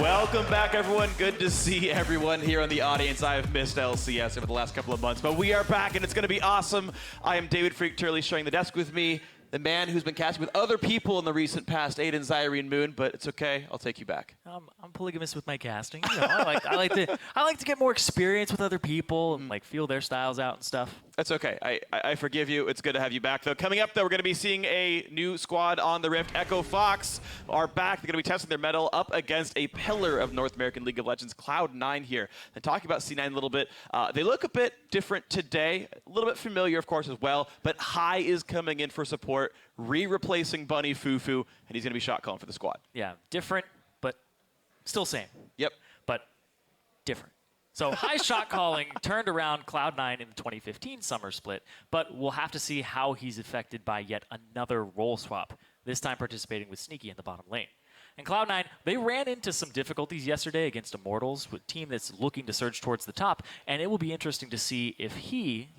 Welcome back, everyone. Good to see everyone here in the audience. I have missed LCS over the last couple of months, but we are back, and it's going to be awesome. I am David Freak Turley, sharing the desk with me, the man who's been casting with other people in the recent past, Aiden Zyrene Moon, but it's okay. I'll take you back. I'm polygamous with my casting. You know, I like to get more experience with other people and like feel their styles out and stuff. That's okay. I forgive you. It's good to have you back, though. Coming up, though, we're going to be seeing a new squad on the Rift. Echo Fox are back. They're going to be testing their mettle up against a pillar of North American League of Legends, Cloud9 here. And talking about C9 a little bit, they look a bit different today. A little bit familiar, of course, as well. But High is coming in for support, replacing Bunny Fufu, and he's going to be shot calling for the squad. Yeah, different, but still same. Yep. But different. So High shot calling turned around Cloud9 in the 2015 summer split, but we'll have to see how he's affected by yet another role swap, this time participating with Sneaky in the bottom lane. And Cloud9, they ran into some difficulties yesterday against Immortals, a team that's looking to surge towards the top, and it will be interesting to see if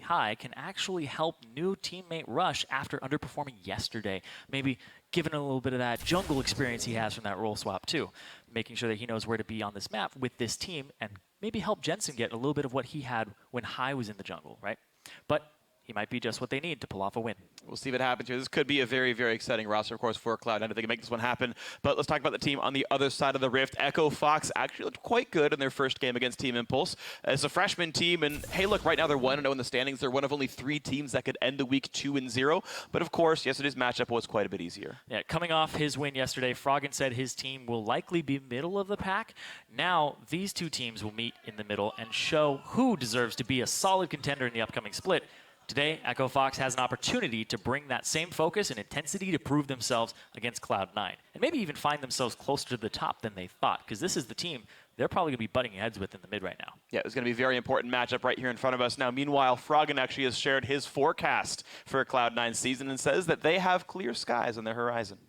High, can actually help new teammate Rush after underperforming yesterday. Maybe giving a little bit of that jungle experience he has from that role swap too, making sure that he knows where to be on this map with this team, and maybe help Jensen get a little bit of what he had when High was in the jungle, right? But he might be just what they need to pull off a win. We'll see what happens here. This could be a very, very exciting roster, of course, for Cloud9 if they can make this one happen. But let's talk about the team on the other side of the Rift. Echo Fox actually looked quite good in their first game against Team Impulse. It's a freshman team, and hey, look, right now they're 1-0 in the standings. They're one of only 3 teams that could end the week 2-0. But of course, yesterday's matchup was quite a bit easier. Yeah, coming off his win yesterday, Froggen said his team will likely be middle of the pack. Now, these two teams will meet in the middle and show who deserves to be a solid contender in the upcoming split. Today, Echo Fox has an opportunity to bring that same focus and intensity to prove themselves against Cloud9, and maybe even find themselves closer to the top than they thought, because this is the team they're probably going to be butting heads with in the mid right now. Yeah, it's going to be a very important matchup right here in front of us. Now, meanwhile, Froggen actually has shared his forecast for Cloud9 season and says that they have clear skies on their horizon.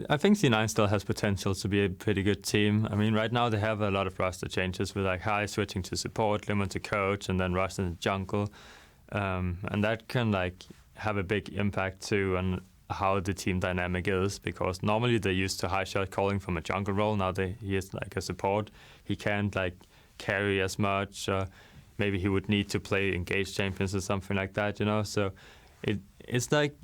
I think C9 still has potential to be a pretty good team. I mean, right now they have a lot of roster changes with like High switching to support, Limon to coach, and then Rush in the jungle. And that can like have a big impact too on how the team dynamic is, because normally they're used to High shot calling from a jungle role. Now he is like a support. He can't like carry as much. Maybe he would need to play engaged champions or something like that, you know. So it's like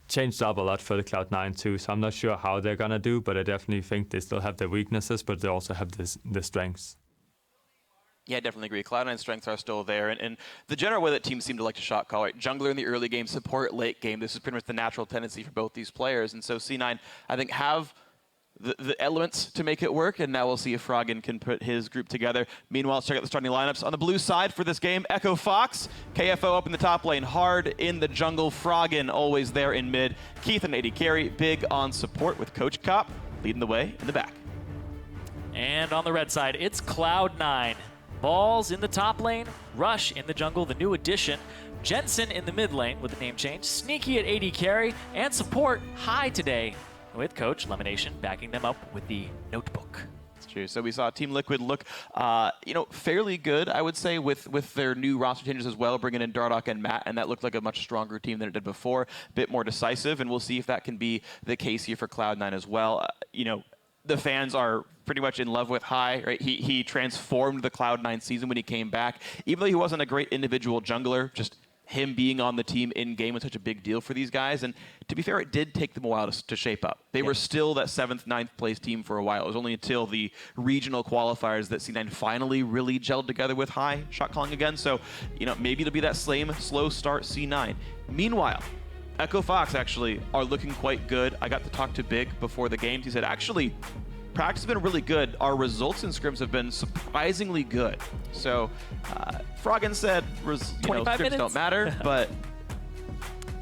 changed up a lot for the Cloud9 too. So I'm not sure how they're gonna do, but I definitely think they still have their weaknesses, but they also have the strengths. Yeah, I definitely agree. Cloud9's strengths are still there. And the general way that teams seem to like to shot call, right? Jungler in the early game, support late game. This is pretty much the natural tendency for both these players. And so C9, I think, have the elements to make it work. And now we'll see if Froggen can put his group together. Meanwhile, let's check out the starting lineups. On the blue side for this game, Echo Fox, KFO up in the top lane, Hard in the jungle, Froggen always there in mid, Keith and AD carry, Big on support with Coach Cop leading the way in the back. And on the red side, it's Cloud9. Balls in the top lane, Rush in the jungle, the new addition, Jensen in the mid lane with the name change, Sneaky at AD carry, and support High today with Coach Lemonation backing them up with the notebook. That's true. So we saw Team Liquid look, fairly good, I would say, with their new roster changes as well, bringing in Dardoch and Matt, and that looked like a much stronger team than it did before, a bit more decisive, and we'll see if that can be the case here for Cloud9 as well. The fans are pretty much in love with High, right? He transformed the Cloud9 season when he came back. Even though he wasn't a great individual jungler, just him being on the team in-game was such a big deal for these guys. And to be fair, it did take them a while to shape up. They were still that 7th, 9th place team for a while. It was only until the regional qualifiers that C9 finally really gelled together with High shot calling again. So, maybe it'll be that same slow start C9. Meanwhile, Echo Fox actually are looking quite good. I got to talk to Big before the games. He said, actually, practice has been really good. Our results in scrims have been surprisingly good. So, Froggen said, 25 scrims minutes? don't matter, but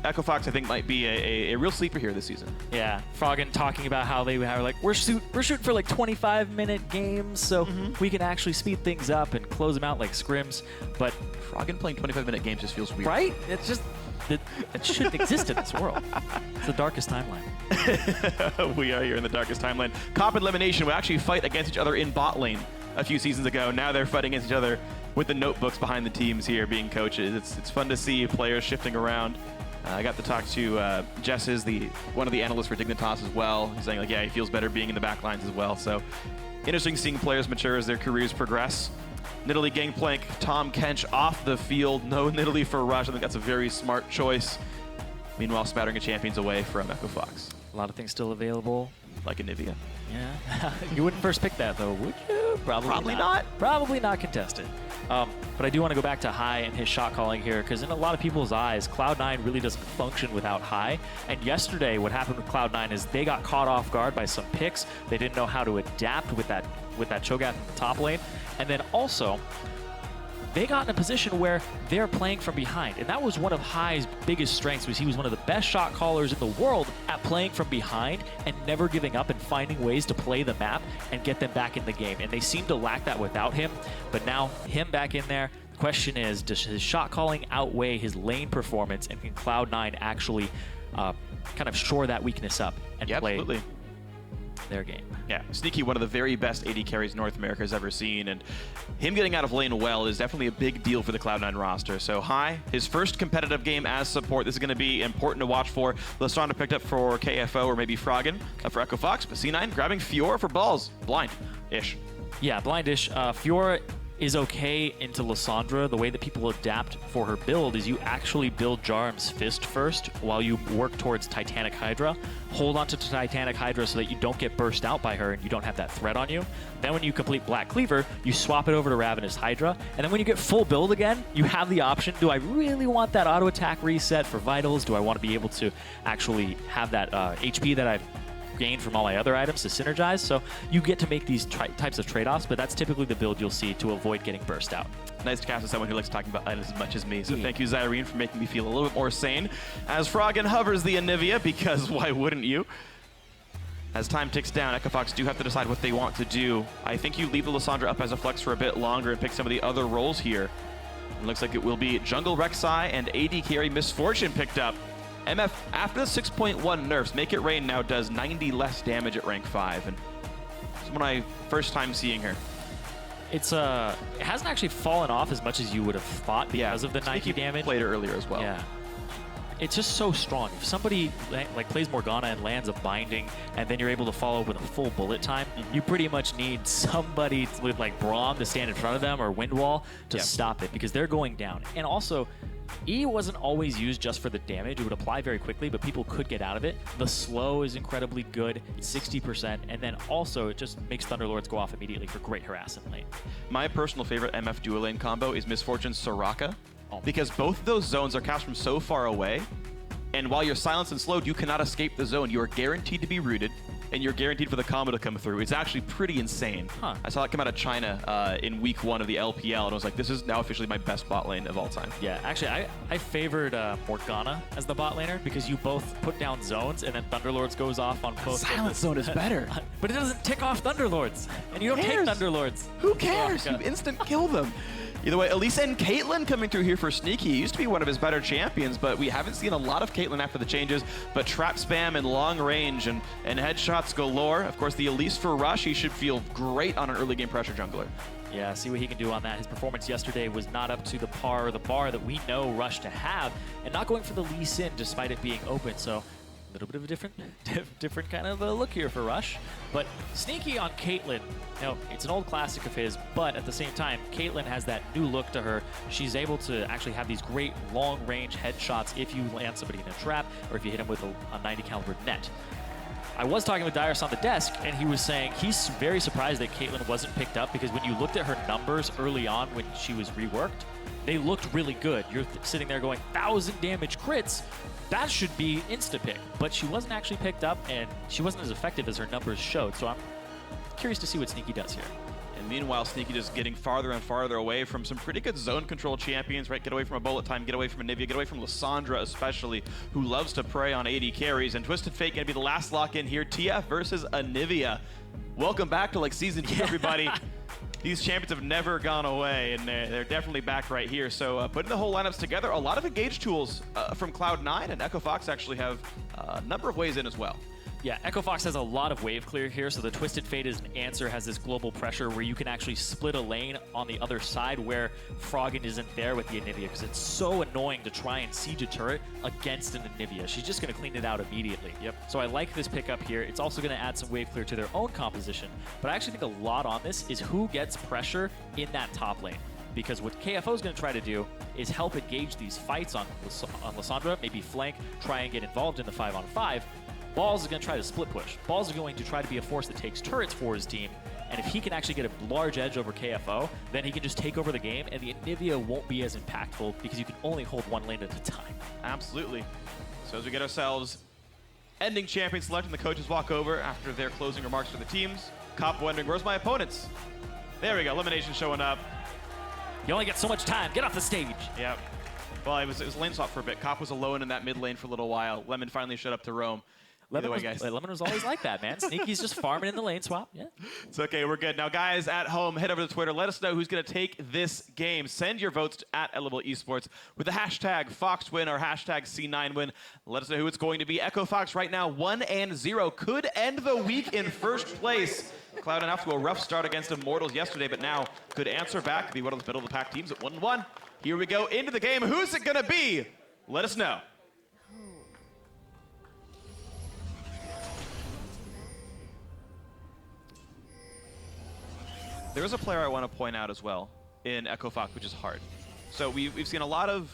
Echo Fox, I think, might be a real sleeper here this season. Yeah, Froggen talking about how they were like, we're shooting for like 25-minute games, so we can actually speed things up and close them out like scrims. But Froggen playing 25-minute games just feels weird. Right? It's just... It shouldn't exist in this world. It's the darkest timeline. We are here in the darkest timeline. Cop and Elimination would actually fight against each other in bot lane a few seasons ago. Now they're fighting against each other with the notebooks behind the teams here being coaches. It's fun to see players shifting around. I got to talk to Jess, is one of the analysts for Dignitas as well. He's saying, like, yeah, he feels better being in the back lines as well. So interesting seeing players mature as their careers progress. Nidalee Gangplank, Tom Kench off the field. No Nidalee for Rush. I think that's a very smart choice. Meanwhile, smattering a champions away from Echo Fox. A lot of things still available. Like Anivia. Yeah. You wouldn't first pick that, though, would you? Probably not. Probably not contested. But I do want to go back to High and his shot calling here, because in a lot of people's eyes, Cloud9 really doesn't function without High. And yesterday, what happened with Cloud9 is they got caught off guard by some picks. They didn't know how to adapt with that Cho'Gath in the top lane. And then also, they got in a position where they're playing from behind. And that was one of High's biggest strengths, was he was one of the best shot callers in the world at playing from behind and never giving up and finding ways to play the map and get them back in the game. And they seem to lack that without him. But now, him back in there, the question is, does his shot calling outweigh his lane performance, and can Cloud9 actually kind of shore that weakness up and play absolutely. Their game? Yeah, Sneaky, one of the very best AD carries North America has ever seen, and him getting out of lane well is definitely a big deal for the Cloud9 roster. So High, his first competitive game as support. This is going to be important to watch for. Lissandra picked up for KFO or maybe Froggen for Echo Fox, but C9 grabbing Fiora for balls. Blind-ish. Yeah, blind-ish. Fiora is okay into Lissandra. The way that people adapt for her build is you actually build Jarm's Fist first while you work towards Titanic Hydra. Hold on to Titanic Hydra so that you don't get burst out by her and you don't have that threat on you. Then when you complete Black Cleaver, you swap it over to Ravenous Hydra. And then when you get full build again, you have the option, do I really want that auto attack reset for Vitals? Do I want to be able to actually have that HP that I've gained from all my other items to synergize? So you get to make these types of trade-offs, but that's typically the build you'll see to avoid getting burst out. Nice to cast as someone who likes talking about items as much as me. So thank you, Zyrene, for making me feel a little bit more sane. As Froggen hovers the Anivia, because why wouldn't you? As time ticks down, Echo Fox do have to decide what they want to do. I think you leave the Lissandra up as a flex for a bit longer and pick some of the other roles here. It looks like it will be Jungle Rek'Sai and AD carry Misfortune picked up. MF, after the 6.1 nerfs, Make It Rain now does 90 less damage at rank 5. And it's my first time seeing her. It hasn't actually fallen off as much as you would have thought because of the 90 damage. Played her earlier as well. Yeah. It's just so strong. If somebody like plays Morgana and lands a binding, and then you're able to follow with a full bullet time, you pretty much need somebody with like Braum to stand in front of them or Windwall to stop it, because they're going down. And also, E wasn't always used just for the damage. It would apply very quickly, but people could get out of it. The slow is incredibly good, 60%, and then also it just makes Thunderlords go off immediately for great harass in lane. My personal favorite MF dual lane combo is Misfortune Soraka, because both of those zones are cast from so far away, and while you're silenced and slowed, you cannot escape the zone. You are guaranteed to be rooted, and you're guaranteed for the combo to come through. It's actually pretty insane. I saw it come out of China in week 1 of the LPL, and I was like, this is now officially my best bot lane of all time. Yeah, actually, I favored Morgana as the bot laner, because you both put down zones, and then Thunderlords goes off on both. Silence zone is better. But it doesn't tick off Thunderlords, and you don't take Thunderlords. Who cares? You instant kill them. Either way, Elisa and Caitlyn coming through here for Sneaky. He used to be one of his better champions, but we haven't seen a lot of Caitlyn after the changes. But trap spam and long range and headshots galore. Of course, the Elise for Rush, he should feel great on an early game pressure jungler. Yeah, see what he can do on that. His performance yesterday was not up to the par or the bar that we know Rush to have, and not going for the Lee Sin despite it being open. So a little bit of a different kind of a look here for Rush. But Sneaky on Caitlyn, it's an old classic of his, but at the same time, Caitlyn has that new look to her. She's able to actually have these great long-range headshots if you land somebody in a trap or if you hit him with a 90 caliber net. I was talking with Dyrus on the desk, and he was saying he's very surprised that Caitlyn wasn't picked up, because when you looked at her numbers early on when she was reworked, they looked really good. You're sitting there going, 1,000 damage crits, that should be insta-pick. But she wasn't actually picked up, and she wasn't as effective as her numbers showed. So I'm curious to see what Sneaky does here. And meanwhile, Sneaky just getting farther and farther away from some pretty good zone control champions, right? Get away from a bullet time, get away from Anivia, get away from Lissandra especially, who loves to prey on AD carries. And Twisted Fate gonna be the last lock in here. TF versus Anivia. Welcome back to like season 2, everybody. These champions have never gone away, and they're definitely back right here. So putting the whole lineups together, a lot of engage tools from Cloud9, and Echo Fox actually have a number of ways in as well. Yeah, Echo Fox has a lot of wave clear here, so the Twisted Fate as an answer has this global pressure where you can actually split a lane on the other side where Froggen isn't there with the Anivia, because it's so annoying to try and siege a turret against an Anivia. She's just going to clean it out immediately. Yep. So I like this pickup here. It's also going to add some wave clear to their own composition, but I actually think a lot on this is who gets pressure in that top lane. Because what KFO is going to try to do is help engage these fights on Lissandra, maybe flank, try and get involved in the 5-on-5. Balls is going to try to split push. Balls is going to try to be a force that takes turrets for his team, and if he can actually get a large edge over KFO, then he can just take over the game, and the Anivia won't be as impactful because you can only hold one lane at a time. Absolutely. So as we get ourselves ending champion select and the coaches walk over after their closing remarks for the teams, Cop wondering, where's my opponents? There we go, elimination showing up. You only get so much time. Get off the stage. Yep. Well, it was lane swap for a bit. Cop was alone in that mid lane for a little while. Lemon finally showed up to roam. Lemon was always like that, man. Sneaky's just farming in the lane swap. Yeah. It's okay. We're good. Now, guys at home, head over to Twitter. Let us know who's going to take this game. Send your votes at Elevable Esports with the hashtag FoxWin or hashtag C9Win. Let us know who it's going to be. Echo Fox right now 1-0. Could end the week in first place. Cloud9 off to a rough start against Immortals yesterday, but now could answer back, be one of the middle of the pack teams at 1-1. Here we go into the game. Who's it going to be? Let us know. There is a player I want to point out as well in Echo Fox, which is Hard. So we've seen a lot of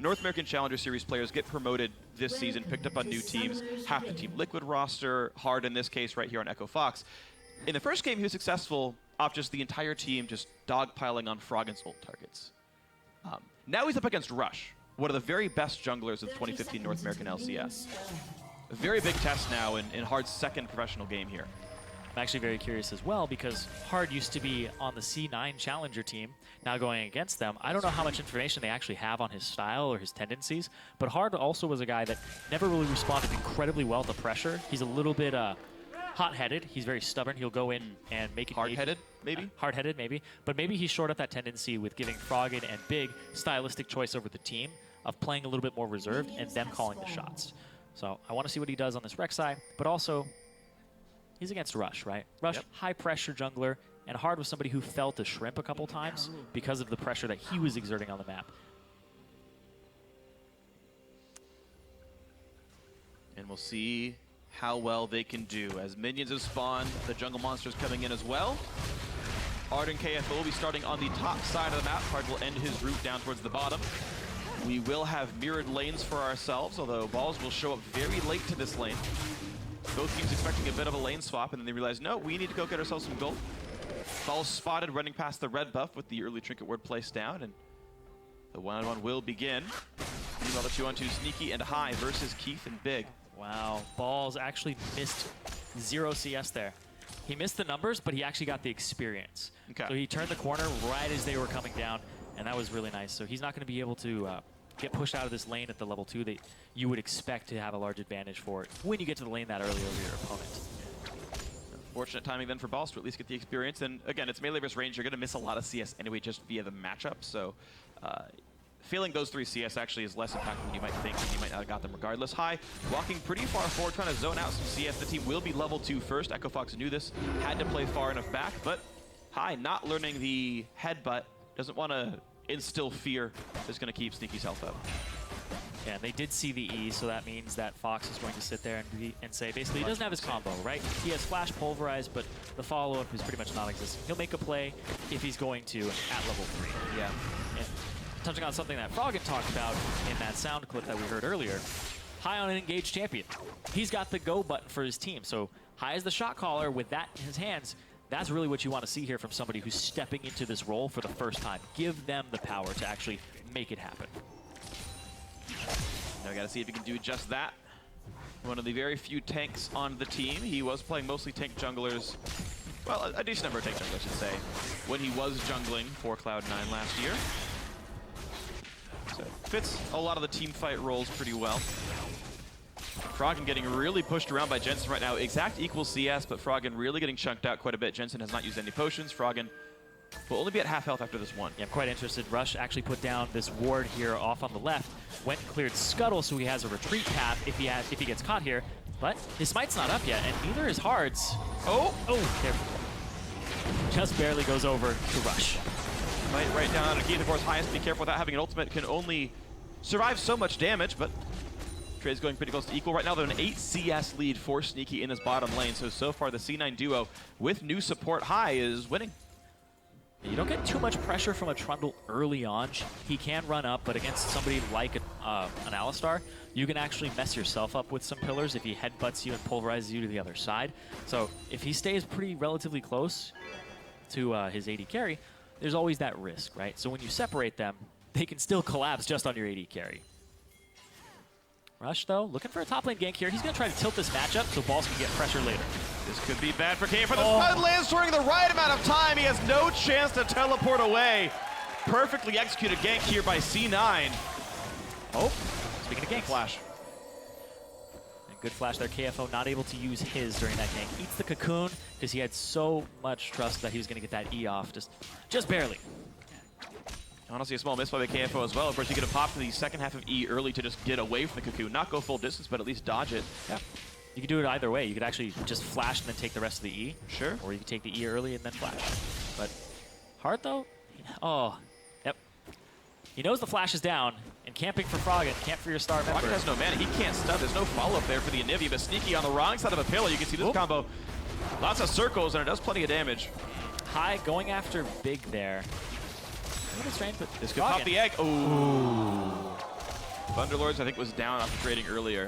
North American Challenger Series players get promoted this season, picked up on new teams, half the Team Liquid roster, Hard in this case right here on Echo Fox. In the first game, he was successful off just the entire team just dogpiling on Froggen's ult targets. Now he's up against Rush, one of the very best junglers of the 2015 North American LCS. A very big test now in Hard's second professional game here. I'm actually very curious as well because Hard used to be on the C9 Challenger team, now going against them. I don't know how much information they actually have on his style or his tendencies, but Hard also was a guy that never really responded incredibly well to pressure. He's a little bit hot-headed. He's very stubborn. He'll go in and make it... Hard-headed, maybe? Hard-headed, maybe. But maybe he shored up that tendency with giving Froggen and Big stylistic choice over the team of playing a little bit more reserved and them calling the shots. So I want to see what he does on this Rek'Sai, but also... he's against Rush, right? Rush, high-pressure jungler, and Hard was somebody who fell to Shrimp a couple times because of the pressure that he was exerting on the map. And we'll see how well they can do. As minions have spawned, the jungle monsters coming in as well. Ard and KFO will be starting on the top side of the map. Hard will end his route down towards the bottom. We will have mirrored lanes for ourselves, although Balls will show up very late to this lane. Both teams expecting a bit of a lane swap, and then they realize, no, we need to go get ourselves some gold. Balls spotted running past the red buff with the early trinket ward placed down, and the one-on-one will begin. Meanwhile, the 2-on-2 Sneaky and High versus Keith and Big. Wow, Balls actually missed 0 CS there. He missed the numbers, but he actually got the experience. Okay. So he turned the corner right as they were coming down, and that was really nice. So he's not going to be able to get pushed out of this lane at the level 2 that you would expect to have a large advantage for it when you get to the lane that early over your opponent. Fortunate timing then for Balls to at least get the experience. And again, it's melee versus range. You're going to miss a lot of CS anyway just via the matchup. So failing those 3 CS actually is less impactful than you might think, and you might not have got them regardless. High walking pretty far forward, trying to zone out some CS. The team will be level 2 first. Echo Fox knew this, had to play far enough back, but High not learning the headbutt, doesn't want to instill fear, is going to keep Sneaky's health up. Yeah, they did see the E, so that means that Fox is going to sit there and say, basically, he doesn't have his combo, right? He has Flash Pulverize, but the follow-up is pretty much non-existent. He'll make a play if he's going to at level 3. Yeah. And touching on something that Froggen talked about in that sound clip that we heard earlier, High on an engaged champion. He's got the go button for his team, so High is the shot caller with that in his hands. That's really what you want to see here from somebody who's stepping into this role for the first time. Give them the power to actually make it happen. Now we got to see if he can do just that. One of the very few tanks on the team. He was playing mostly tank junglers. Well, a decent number of tank junglers, I should say, when he was jungling for Cloud9 last year. So fits a lot of the team fight roles pretty well. Froggen getting really pushed around by Jensen right now. Exact equals CS, but Froggen really getting chunked out quite a bit. Jensen has not used any potions. Froggen We'll only be at half health after this one. Yeah, I'm quite interested. Rush actually put down this ward here off on the left, went and cleared Scuttle, so he has a retreat path if he gets caught here. But his smite's not up yet, and neither is Hard's. Oh, careful. Just barely goes over to Rush. Right down to Keith, of course, highest. Be careful without having an ultimate. Can only survive so much damage, but Trey's going pretty close to equal. Right now, they're an 8 CS lead for Sneaky in this bottom lane. So far, the C9 duo with new support High is winning. You don't get too much pressure from a Trundle early on. He can run up, but against somebody like an Alistar, you can actually mess yourself up with some pillars if he headbutts you and pulverizes you to the other side. So if he stays pretty relatively close to his AD carry, there's always that risk, right? So when you separate them, they can still collapse just on your AD carry. Rush, though, looking for a top lane gank here. He's going to try to tilt this matchup so Balls can get pressure later. This could be bad for KF. For the stun lands during the right amount of time. He has no chance to teleport away. Perfectly executed gank here by C9. Oh, speaking of gank. Flash. And good flash there. KFO not able to use his during that gank. Eats the cocoon because he had so much trust that he was going to get that E off. Just barely. Honestly, a small miss by the KFO as well. Of course, you could have popped the second half of E early to just get away from the cocoon. Not go full distance, but at least dodge it. Yeah. You could do it either way. You could actually just flash and then take the rest of the E. Sure. Or you could take the E early and then flash. But Hard, though, oh, yep. He knows the flash is down, and camping for Froggen, camp for your star member. Froggen has no mana. He can't stun. There's no follow-up there for the Anivia, but Sneaky on the wrong side of a pillar. You can see this combo. Lots of circles, and it does plenty of damage. High going after Big there. A little strange, but this could pop the egg. Ooh. Thunderlords, I think, was down after trading earlier.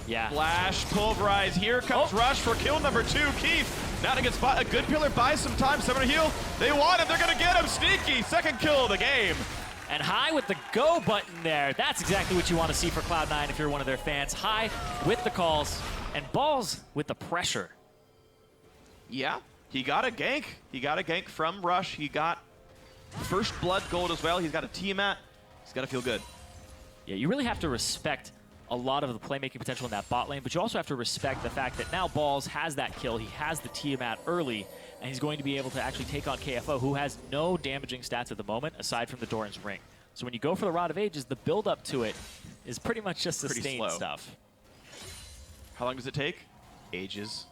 Yeah. Flash, pulverize. Here comes Rush for kill number 2. Keith, not a good spot. A good pillar buys some time. Summoner heal. They want him. They're going to get him. Sneaky, second kill of the game. And High with the go button there. That's exactly what you want to see for Cloud9 if you're one of their fans. High with the calls, and Balls with the pressure. Yeah, he got a gank. He got a gank from Rush. He got first blood gold as well. He's got a Tiamat. He's got to feel good. Yeah, you really have to respect a lot of the playmaking potential in that bot lane, but you also have to respect the fact that now Balls has that kill. He has the Tiamat early, and he's going to be able to actually take on KFO, who has no damaging stats at the moment, aside from the Doran's Ring. So when you go for the Rod of Ages, the build-up to it is pretty much just sustained stuff. How long does it take? Ages.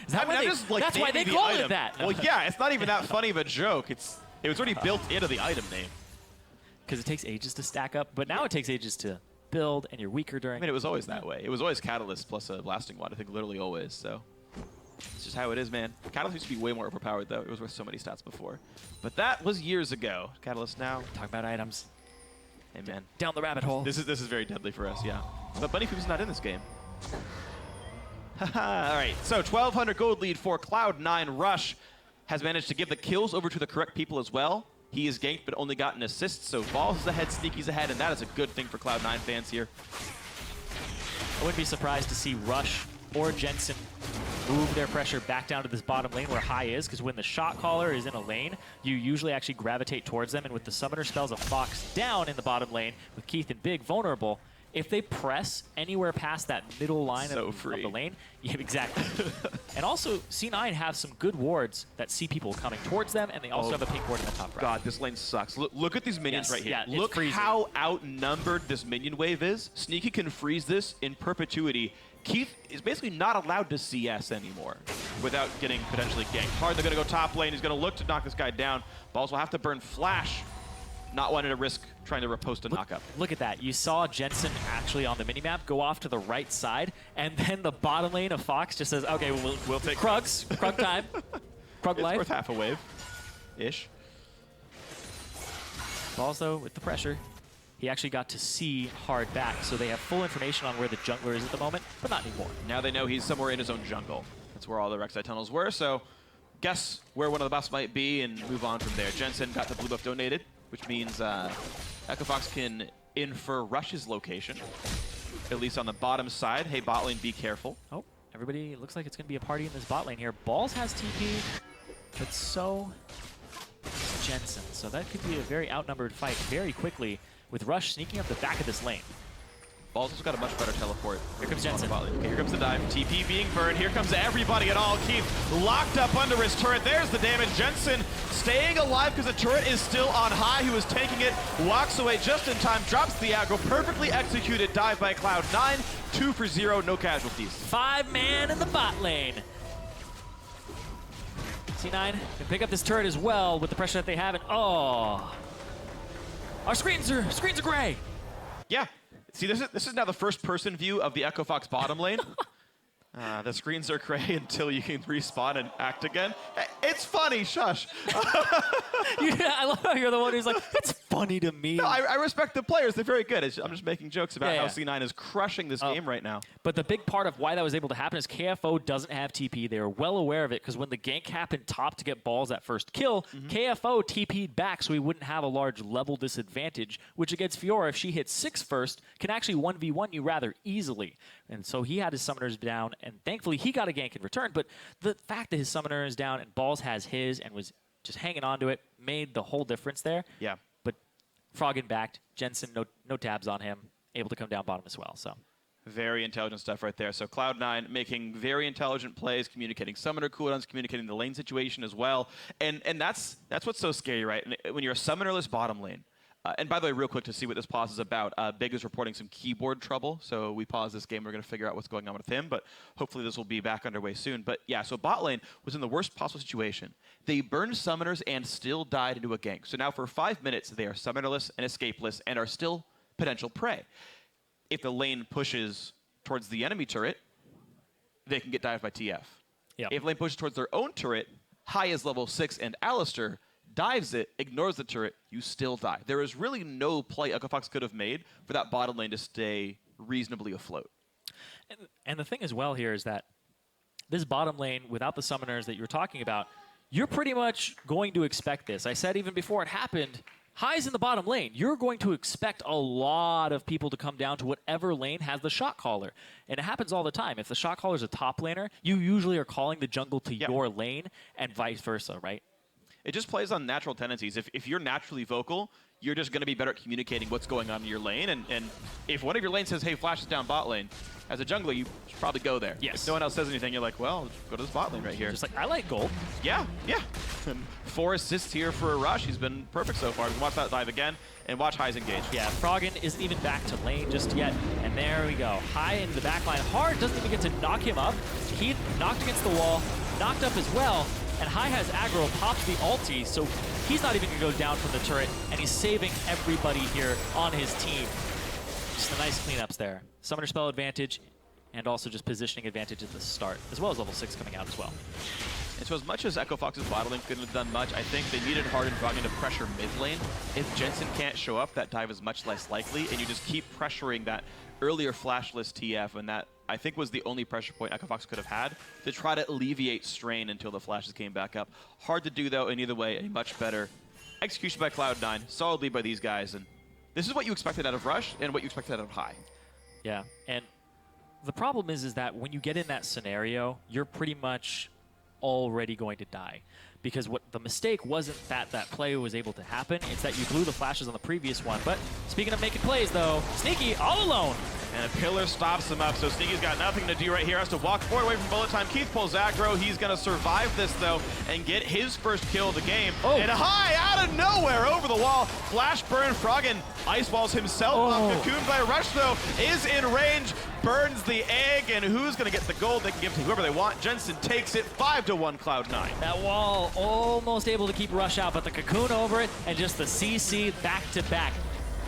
That's why they call it that. No. Well, yeah, it's not even that funny of a joke. It was already built into the item name. Because it takes ages to stack up, but now it takes ages to build, and you're weaker during. I mean, it was always that way. It was always Catalyst plus a Blasting Wand. I think literally always. So it's just how it is, man. Catalyst used to be way more overpowered, though. It was worth so many stats before. But that was years ago. Catalyst now. Talk about items. Hey, man. Down the rabbit hole. This is very deadly for us, yeah. But Bunny Poop's not in this game. All right, so 1,200 gold lead for Cloud9. Rush has managed to give the kills over to the correct people as well. He is ganked, but only got an assist, so Balls is ahead, Sneaky's ahead, and that is a good thing for Cloud9 fans here. I wouldn't be surprised to see Rush or Jensen move their pressure back down to this bottom lane where High is, because when the shot caller is in a lane, you usually actually gravitate towards them, and with the summoner spells of Fox down in the bottom lane, with Keith and Big vulnerable, if they press anywhere past that middle line of the lane, yeah, exactly. And also, C9 have some good wards that see people coming towards them, and they also have a pink ward in the top right. God, this lane sucks. Look at these minions right here. Yeah, look how outnumbered this minion wave is. Sneaky can freeze this in perpetuity. Keith is basically not allowed to CS anymore without getting potentially ganked. Hard, they're going to go top lane. He's going to look to knock this guy down. Balls will have to burn Flash. Not wanting to risk trying to repost a knockup. Look at that. You saw Jensen actually on the minimap go off to the right side, and then the bottom lane of Fox just says, okay, we'll take Krugs. Krug time. Krug life. It's worth half a wave-ish. Balls, though, with the pressure. He actually got to see Hard back, so they have full information on where the jungler is at the moment, but not anymore. Now they know he's somewhere in his own jungle. That's where all the Rek'Sai tunnels were, so guess where one of the buffs might be and move on from there. Jensen got the blue buff donated, which means Echo Fox can infer Rush's location, at least on the bottom side. Hey, bot lane, be careful. Oh, everybody looks like it's going to be a party in this bot lane here. Balls has TP, but so does Jensen. So that could be a very outnumbered fight very quickly with Rush sneaking up the back of this lane. Ball's also got a much better teleport. Here comes Jensen. Okay, here comes the dive. TP being burned. Here comes everybody at all. Keith locked up under his turret. There's the damage. Jensen staying alive because the turret is still on high. He was taking it, walks away just in time, drops the aggro. Perfectly executed dive by Cloud9. 2 for 0, no casualties. 5-man in the bot lane. C9 can pick up this turret as well with the pressure that they have. And oh, our screens are gray. Yeah. See, this is now the first-person view of the Echo Fox bottom lane. The screens are gray until you can respawn and act again. It's funny, shush. I love how you're the one who's like, it's funny to me. No, I respect the players. They're very good. I'm just making jokes about Yeah, how yeah. C9 is crushing this game right now. But the big part of why that was able to happen is KFO doesn't have TP. They were well aware of it because when the gank happened top to get balls that first kill, KFO TP'd back so he wouldn't have a large level disadvantage, which against Fiora, if she hits 6 first, can actually 1v1 you rather easily. And so he had his summoners down, and thankfully he got a gank in return. But the fact that his summoner is down and Balls has his and was just hanging on to it made the whole difference there. Yeah. But Froggen backed. Jensen, no tabs on him, able to come down bottom as well. So. Very intelligent stuff right there. So Cloud9 making very intelligent plays, communicating summoner cooldowns, communicating the lane situation as well. And that's what's so scary, right? When you're a summonerless bottom lane. And by the way, real quick to see what this pause is about, Big is reporting some keyboard trouble. So we pause this game. We're going to figure out what's going on with him. But hopefully this will be back underway soon. But yeah, so bot lane was in the worst possible situation. They burned summoners and still died into a gank. So now for 5 minutes, they are summonerless and escapeless and are still potential prey. If the lane pushes towards the enemy turret, they can get dived by TF. Yep. If lane pushes towards their own turret, High is level 6 and Alistair dives it, ignores the turret, you still die. There is really no play Echo Fox could have made for that bottom lane to stay reasonably afloat. And the thing as well here is that this bottom lane, without the summoners that you were talking about, you're pretty much going to expect this. I said even before it happened, High's in the bottom lane. You're going to expect a lot of people to come down to whatever lane has the shot caller. And it happens all the time. If the shot caller is a top laner, you usually are calling the jungle to your lane and vice versa, right? It just plays on natural tendencies. If you're naturally vocal, you're just going to be better at communicating what's going on in your lane. And if one of your lanes says, hey, Flash is down bot lane, as a jungler, you should probably go there. Yes. If no one else says anything, you're like, well, go to this bot lane right here. Just like, I like gold. Yeah. And 4 assists here for a rush. He's been perfect so far. Watch that dive again, and watch High's engage. Yeah, Froggen isn't even back to lane just yet. And there we go. High in the back line. Hard doesn't even get to knock him up. He knocked against the wall, knocked up as well. And High has aggro, pops the ulti, so he's not even going to go down from the turret, and he's saving everybody here on his team. Just the nice cleanups there. Summoner spell advantage, and also just positioning advantage at the start, as well as level 6 coming out as well. And so as much as Echo Fox's bottom lane couldn't have done much, I think they needed Hard and Froggen to pressure mid lane. If Jensen can't show up, that dive is much less likely, and you just keep pressuring that earlier flashless TF, and that I think was the only pressure point Echo Fox could have had to try to alleviate strain until the flashes came back up. Hard to do, though, and either way, a much better execution by Cloud9, solid lead by these guys, and this is what you expected out of Rush and what you expected out of High. Yeah, and the problem is that when you get in that scenario, you're pretty much already going to die. Because what the mistake wasn't that that play was able to happen, it's that you blew the flashes on the previous one. But speaking of making plays, though, Sneaky all alone. And a pillar stops him up, so Sneaky's got nothing to do right here. Has to walk forward away from bullet time. Keith pulls aggro. He's going to survive this, though, and get his first kill of the game. Oh. And High, out of nowhere, over the wall. Flash burn. Froggen ice balls himself off. Cocoon by Rush, though, is in range. Burns the egg, and who's going to get the gold? They can give to whoever they want. Jensen takes it 5-1 Cloud9. That wall almost able to keep Rush out, but the Cocoon over it, and just the CC back-to-back.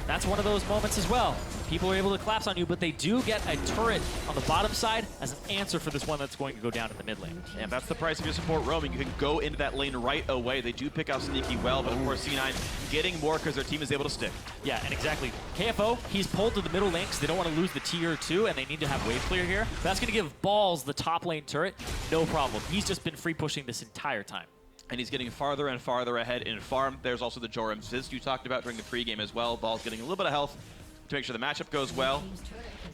That's one of those moments as well. People are able to collapse on you, but they do get a turret on the bottom side as an answer for this one that's going to go down in the mid lane. And that's the price of your support roaming. You can go into that lane right away. They do pick out Sneaky well, but of course C9 getting more because their team is able to stick. Yeah, and exactly. KFO, he's pulled to the middle lane because they don't want to lose the tier 2, and they need to have wave clear here. That's going to give Balls the top lane turret. No problem. He's just been free pushing this entire time. And he's getting farther and farther ahead in farm. There's also the Joram Fist you talked about during the pregame as well. Ball's getting a little bit of health to make sure the matchup goes well.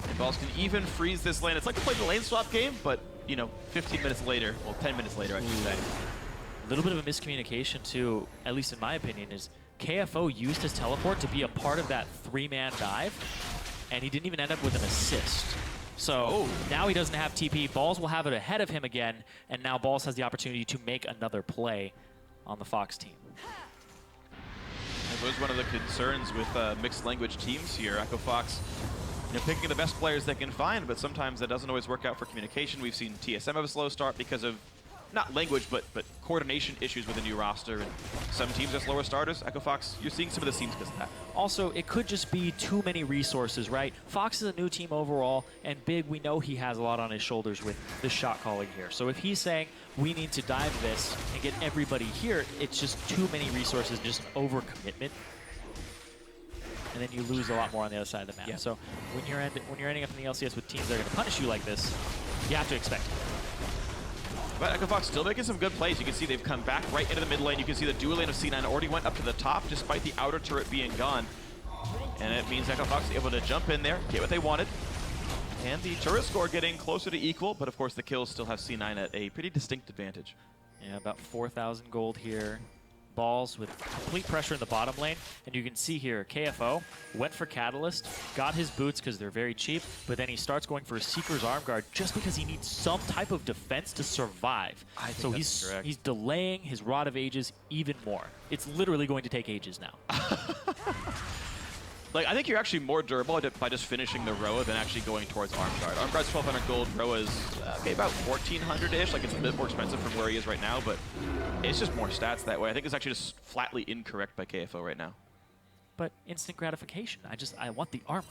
And Balls can even freeze this lane. It's like to play the lane swap game, but, you know, 15 minutes later, well, 10 minutes later, I should say. A little bit of a miscommunication, too, at least in my opinion, is KFO used his teleport to be a part of that 3-man dive. and he didn't even end up with an assist. So now he doesn't have TP. Balls will have it ahead of him again, and now Balls has the opportunity to make another play on the Fox team. That was one of the concerns with mixed language teams here. Echo Fox, picking the best players they can find, but sometimes that doesn't always work out for communication. We've seen TSM have a slow start because of not language, but coordination issues with the new roster. And some teams have slower starters. Echo Fox, you're seeing some of the teams because of that. Also, it could just be too many resources, right? Fox is a new team overall, and Big, we know he has a lot on his shoulders with the shot calling here. So if he's saying, we need to dive this and get everybody here, it's just too many resources, just an overcommitment. And then you lose a lot more on the other side of the map. Yeah. So when you're ending up in the LCS with teams that are going to punish you like this, you have to expect it. But Echo Fox still making some good plays. You can see they've come back right into the mid lane. You can see the dual lane of C9 already went up to the top despite the outer turret being gone. And it means Echo Fox able to jump in there, get what they wanted. And the turret score getting closer to equal, but of course the kills still have C9 at a pretty distinct advantage. Yeah, about 4,000 gold here. Balls with complete pressure in the bottom lane. And you can see here, KFO went for Catalyst, got his boots because they're very cheap, but then he starts going for a Seeker's Arm Guard just because he needs some type of defense to survive. So he's delaying his Rod of Ages even more. It's literally going to take ages now. Like, I think you're actually more durable by just finishing the Roa than actually going towards Arm Guard. Arm Guard's 1,200 gold, Roa's maybe about 1,400-ish. Like, it's a bit more expensive from where he is right now, but it's just more stats that way. I think it's actually just flatly incorrect by KFO right now. But instant gratification. I want the armor.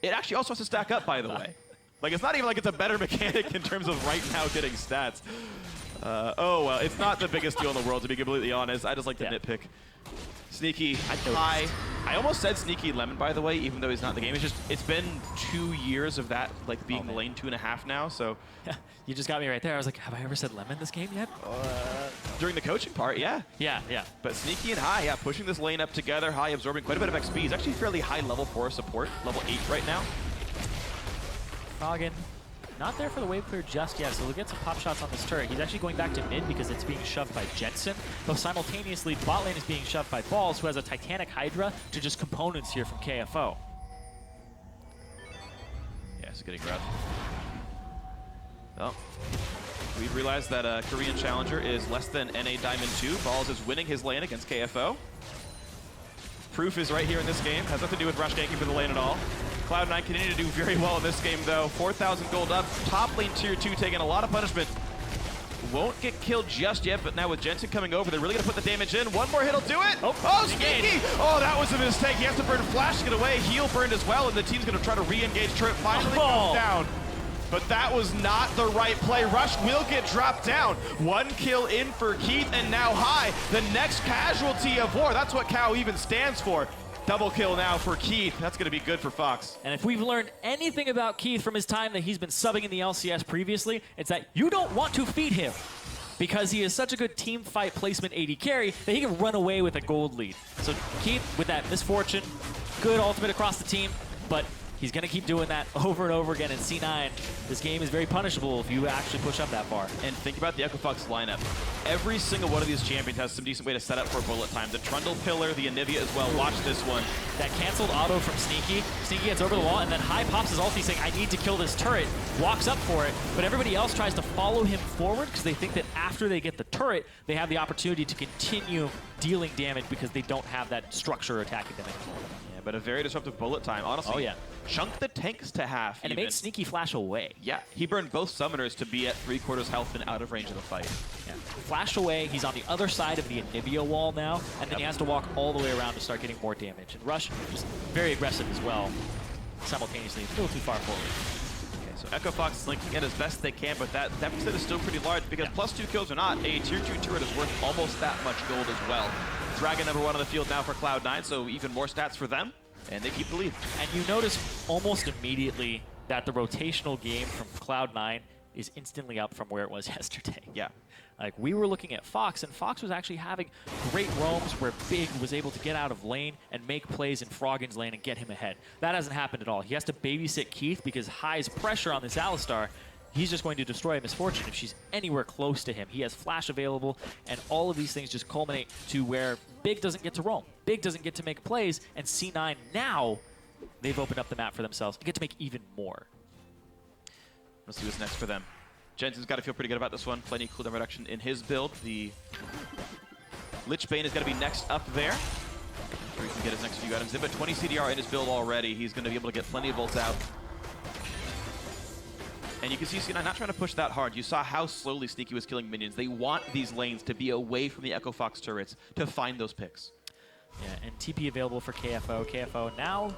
It actually also has to stack up, by the way. Like, it's not even like it's a better mechanic in terms of right now getting stats. Oh, well, it's not the biggest deal in the world, to be completely honest. I just like to nitpick. Sneaky high. I almost said Sneaky Lemon, by the way, even though he's not in the game. It's just, it's been 2 years of that, like, being the lane 2.5 now, so. Yeah, you just got me right there. I was like, have I ever said Lemon this game yet? During the coaching part, yeah. Yeah. But Sneaky and High, yeah, pushing this lane up together. High absorbing quite a bit of XP. He's actually fairly high level for support, level 8 right now. Froggen, not there for the wave clear just yet, so we'll get some pop shots on this turret. He's actually going back to mid because it's being shoved by Jensen, though simultaneously bot lane is being shoved by Balls, who has a Titanic Hydra to just components here from KFO. Yeah, it's getting rough. Well, we've realized that Korean Challenger is less than NA Diamond 2. Balls is winning his lane against KFO. Proof is right here in this game. Has nothing to do with rush ganking for the lane at all. Cloud9 continue to do very well in this game, though. 4,000 gold up. Top lane tier 2 taking a lot of punishment. Won't get killed just yet, but now with Jensen coming over, they're really going to put the damage in. One more hit will do it. Oh, Sneaky! Oh, that was a mistake. He has to burn Flash to get away. Heal burned as well, and the team's going to try to re-engage. Turret finally comes down. But that was not the right play. Rush will get dropped down. One kill in for Keith, and now High, the next casualty of war. That's what Cow even stands for. Double kill now for Keith. That's going to be good for Fox. And if we've learned anything about Keith from his time that he's been subbing in the LCS previously, it's that you don't want to feed him because he is such a good team fight placement AD carry that he can run away with a gold lead. So Keith, with that misfortune, good ultimate across the team, but he's going to keep doing that over and over again in C9. This game is very punishable if you actually push up that far. And think about the Echo Fox lineup. Every single one of these champions has some decent way to set up for bullet time. The Trundle Pillar, the Anivia as well. Watch this one. That canceled auto from Sneaky. Sneaky gets over the wall, and then High pops his ulti saying, I need to kill this turret. Walks up for it, but everybody else tries to follow him forward because they think that after they get the turret, they have the opportunity to continue dealing damage because they don't have that structure attacking them anymore. Yeah, but a very disruptive bullet time. Honestly, oh yeah. Chunk the tanks to half. And even. it made Sneaky flash away. Yeah, he burned both summoners to be at 3/4 health and out of range of the fight. Yeah. Flashed away, he's on the other side of the Anivia wall now, and then he has to walk all the way around to start getting more damage. And Rush, just very aggressive as well, simultaneously, a little too far forward. Okay, so Echo Fox is linking it as best they can, but that deficit is still pretty large because +2 kills or not, a tier 2 turret is worth almost that much gold as well. Dragon number 1 on the field now for Cloud9, so even more stats for them. And they keep the lead. And you notice almost immediately that the rotational game from Cloud9 is instantly up from where it was yesterday. Yeah. Like, we were looking at Fox, and Fox was actually having great roams where Big was able to get out of lane and make plays in Froggen's lane and get him ahead. That hasn't happened at all. He has to babysit Keith because High's pressure on this Alistar, he's just going to destroy Misfortune if she's anywhere close to him. He has Flash available, and all of these things just culminate to where Big doesn't get to roam. Big doesn't get to make plays, and C9 now, they've opened up the map for themselves. They get to make even more. Let's see what's next for them. Jensen's got to feel pretty good about this one. Plenty of cooldown reduction in his build. The Lich Bane is going to be next up there. I'm sure he can get his next few items in, but 20 CDR in his build already. He's going to be able to get plenty of bolts out. And you can see C9 not trying to push that hard. You saw how slowly Sneaky was killing minions. They want these lanes to be away from the Echo Fox turrets to find those picks. Yeah, and TP available for KFO. KFO now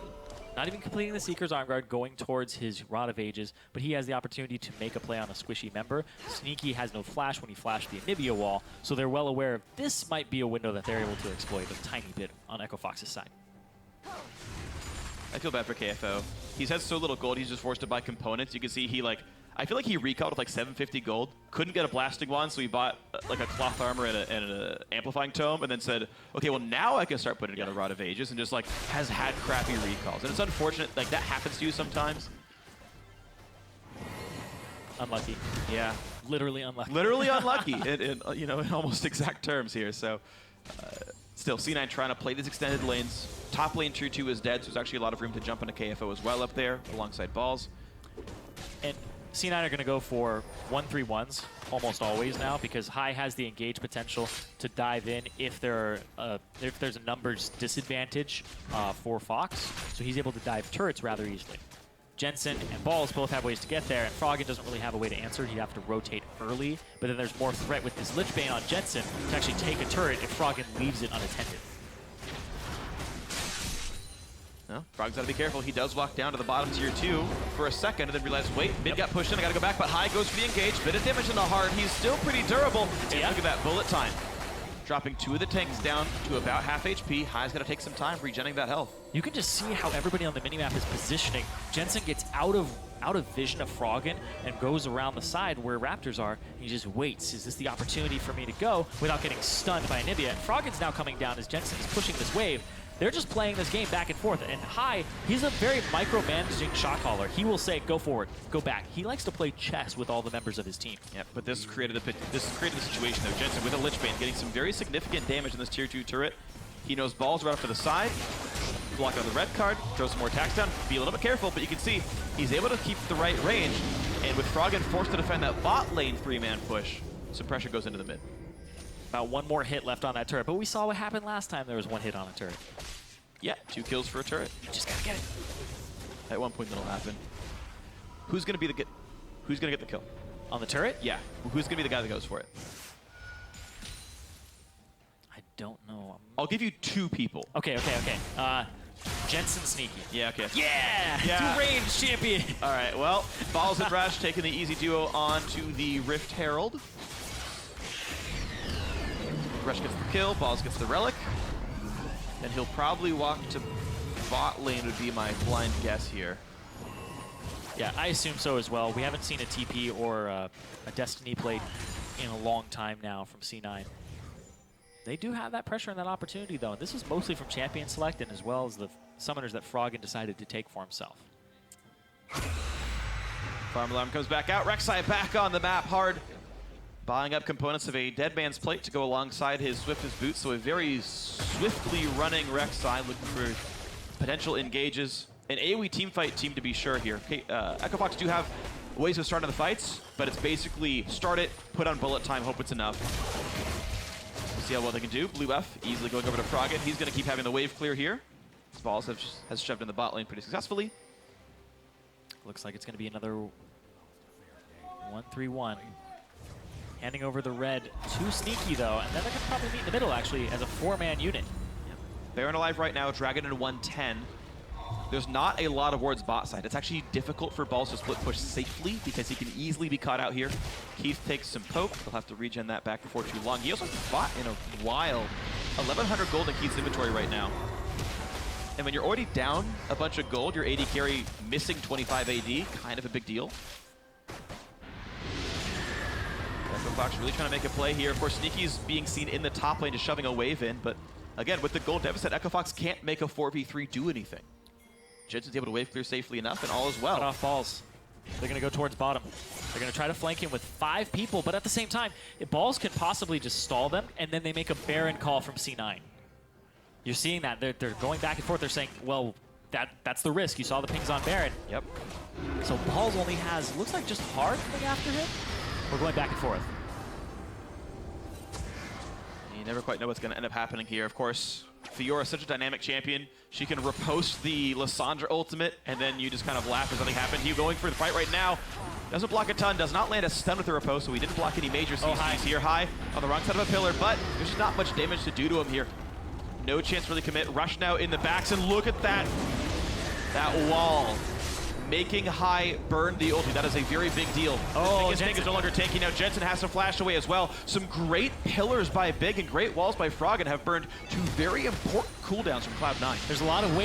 not even completing the Seeker's Arm Guard, going towards his Rod of Ages, but he has the opportunity to make a play on a squishy member. Sneaky has no flash when he flashed the Anivia wall, so they're well aware of this might be a window that they're able to exploit a tiny bit on Echo Fox's side. I feel bad for KFO. He's had so little gold, he's just forced to buy components. You can see he I feel like he recalled with like 750 gold, couldn't get a blasting wand, so he bought like a cloth armor and an amplifying tome, and then said, okay, well now I can start putting together Rod of Ages, and just like has had crappy recalls. And it's unfortunate, like that happens to you sometimes. Unlucky. Yeah. Literally unlucky. Literally unlucky in you know, in almost exact terms here. So still, C9 trying to play these extended lanes. Top lane tier 2 is dead, so there's actually a lot of room to jump into KFO as well up there alongside Balls. And C9 are going to go for 1-3-1s almost always now, because High has the engage potential to dive in if there's a numbers disadvantage for Fox, so he's able to dive turrets rather easily. Jensen and Balls both have ways to get there, and Froggen doesn't really have a way to answer. He'd have to rotate early, but then there's more threat with this Lich Bane on Jensen to actually take a turret if Froggen leaves it unattended. No, Frog's got to be careful. He does walk down to the bottom tier 2 for a second and then realizes, wait, mid got pushed in, I got to go back, but High goes for the engage. Bit of damage in the heart. He's still pretty durable. And look at that bullet time. Dropping 2 of the tanks down to about half HP. High's got to take some time regenerating that health. You can just see how everybody on the minimap is positioning. Jensen gets out of vision of Froggen and goes around the side where Raptors are. He just waits. Is this the opportunity for me to go without getting stunned by Anivia? And Froggen's now coming down as Jensen is pushing this wave. They're just playing this game back and forth. And High, he's a very micromanaging shot caller. He will say, go forward, go back. He likes to play chess with all the members of his team. Yeah, but this created a situation though. Jensen with a Lich Bane getting some very significant damage in this tier 2 turret. He knows Balls right up to the side. Block on the red card, throw some more attacks down. Be a little bit careful, but you can see he's able to keep the right range. And with Froggen forced to defend that bot lane 3-man push, some pressure goes into the mid. About one more hit left on that turret, but we saw what happened last time there was one hit on a turret. Yeah, 2 kills for a turret. You just gotta get it. At one point that'll happen. Who's gonna get the kill? On the turret? Yeah. Who's gonna be the guy that goes for it? I don't know. I'll give you 2 people. Okay. Jensen Sneaky. Yeah, okay. Yeah! Two-range champion! All right, well, Balls and Rash taking the easy duo on to the Rift Herald. Rash gets the kill, Balls gets the relic. And he'll probably walk to bot lane would be my blind guess here. Yeah, I assume so as well. We haven't seen a TP or a Destiny play in a long time now from C9. They do have that pressure and that opportunity, though. And this is mostly from champion select and as well as the summoners that Froggen decided to take for himself. Farm Alarm comes back out. Rek'Sai back on the map hard. Buying up components of a Dead Man's Plate to go alongside his Swiftest Boots. So a very swiftly running Rek'Sai looking for potential engages. An AoE teamfight team to be sure here. Okay, Echo Fox do have ways of starting the fights, but it's basically start it, put on bullet time, hope it's enough. We'll see how well they can do. Blue buff easily going over to Froggen. He's going to keep having the wave clear here. Balls has shoved in the bot lane pretty successfully. Looks like it's going to be another 1-3-1. Handing over the red to Sneaky, though, and then they're going to probably meet in the middle, actually, as a 4-man unit. Baron alive right now, Dragon in 110. There's not a lot of wards bot side. It's actually difficult for Balls to split push safely because he can easily be caught out here. Keith takes some poke. He'll have to regen that back before too long. He also hasn't fought in a while. 1,100 gold in Keith's inventory right now. And when you're already down a bunch of gold, your AD carry missing 25 AD, kind of a big deal. Echo Fox really trying to make a play here. Of course, Sneaky's being seen in the top lane, just shoving a wave in. But again, with the gold deficit, Echo Fox can't make a 4v3 do anything. Jensen's able to wave clear safely enough, and all is well. Cut off Balls. They're going to go towards bottom. They're going to try to flank him with 5 people, but at the same time, if Balls can possibly just stall them, and then they make a Baron call from C9. You're seeing that. They're going back and forth. They're saying, well, that's the risk. You saw the pings on Baron. Yep. So Balls only has, looks like just hard coming after him. We're going back and forth. You never quite know what's going to end up happening here. Of course, Fiora is such a dynamic champion. She can riposte the Lissandra ultimate, and then you just kind of laugh as nothing happened. He going for the fight right now. Doesn't block a ton, does not land a stun with the riposte, so he didn't block any major CCs here. High on the wrong side of a pillar, but there's just not much damage to do to him here. No chance to really commit. Rush now in the backs, and look at that. That wall. Making High burn the ulti. That is a very big deal. Oh, Tank is no longer tanky now. Jensen has to flash away as well. Some great pillars by Big and great walls by Froggen have burned two very important cooldowns from Cloud9. There's a lot of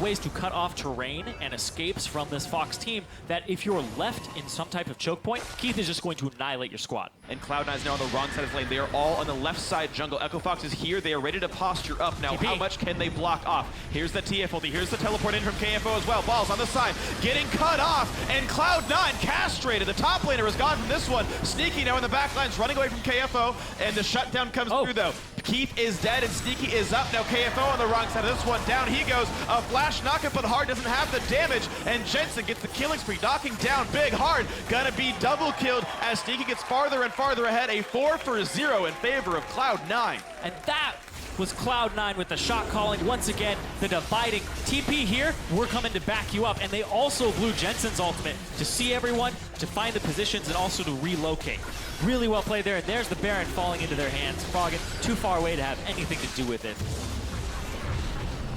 ways to cut off terrain and escapes from this Fox team that if you're left in some type of choke point, Keith is just going to annihilate your squad. And Cloud9 is now on the wrong side of the lane. They are all on the left side jungle. Echo Fox is here. They are ready to posture up. Now, TP. How much can they block off? Here's the TF ulti. Here's the teleport in from KFO as well. Balls on the side, getting cut off, and Cloud9 castrated. The top laner is gone from this one. Sneaky now in the back lines, running away from KFO, and the shutdown comes through though. Keith is dead and Sneaky is up. Now KFO on the wrong side of this one. Down he goes. A flash knockup, but Hard doesn't have the damage. And Jensen gets the killing spree, knocking down Big. Hard gonna be double killed as Sneaky gets farther and farther ahead. A 4-for-0 in favor of Cloud9. And that was Cloud9 with the shot calling. Once again, the dividing. TP here, we're coming to back you up. And they also blew Jensen's ultimate to see everyone, to find the positions, and also to relocate. Really well played there, and there's the Baron falling into their hands. Froggen too far away to have anything to do with it.